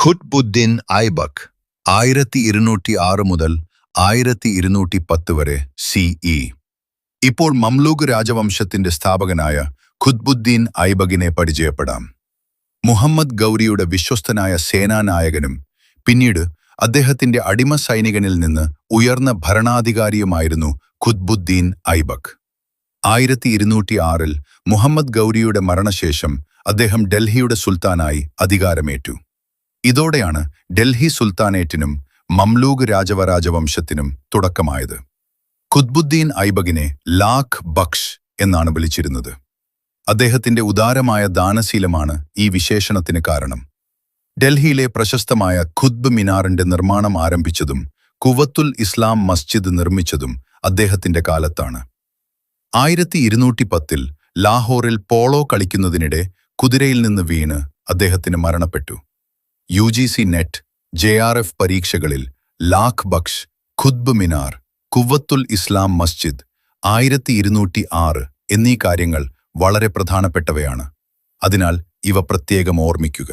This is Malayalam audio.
ഖുത്ബുദ്ദീൻ ഐബക് 1206 മുതൽ 1210 വരെ CE. ഇപ്പോൾ മംലൂക് രാജവംശത്തിന്റെ സ്ഥാപകനായ ഖുത്ബുദ്ദീൻ ഐബകിനെ പരിചയപ്പെടാം. മുഹമ്മദ് ഗൗരിയുടെ വിശ്വസ്തനായ സേനാനായകനും പിന്നീട് അദ്ദേഹത്തിന്റെ അടിമ സൈനികനിൽ നിന്ന് ഉയർന്ന ഭരണാധികാരിയുമായിരുന്നു ഖുത്ബുദ്ദീൻ ഐബക്. 1206 മുഹമ്മദ് ഗൗരിയുടെ മരണശേഷം അദ്ദേഹം ഡൽഹിയുടെ സുൽത്താനായി അധികാരമേറ്റു. ഇതോടെയാണ് ഡൽഹി സുൽത്താനേറ്റിനും മംലൂക് രാജവംശത്തിനും തുടക്കമായത്. ഖുത്ബുദ്ദീൻ ഐബകിനെ ലാഖ് ബക്ഷ് എന്നാണ് വിളിച്ചിരുന്നത്. അദ്ദേഹത്തിന്റെ ഉദാരമായ ദാനശീലമാണ് ഈ വിശേഷണത്തിന് കാരണം. ഡൽഹിയിലെ പ്രശസ്തമായ ഖുത്ബ് മിനാറിന്റെ നിർമ്മാണം ആരംഭിച്ചതും കുവത്തുൽ ഇസ്ലാം മസ്ജിദ് നിർമ്മിച്ചതും അദ്ദേഹത്തിന്റെ കാലത്താണ്. 1210 ലാഹോറിൽ പോളോ കളിക്കുന്നതിനിടെ കുതിരയിൽ നിന്ന് വീണ് അദ്ദേഹത്തിന് മരണപ്പെട്ടു. UGC നെറ്റ്, JRF പരീക്ഷകളിൽ ലാഖ് ബക്ഷ്, ഖുത്ബ് മിനാർ, കുവത്തുൽ ഇസ്ലാം മസ്ജിദ്, 1206 എന്നീ കാര്യങ്ങൾ വളരെ പ്രധാനപ്പെട്ടവയാണ്. അതിനാൽ ഇവ പ്രത്യേകം ഓർമ്മിക്കുക.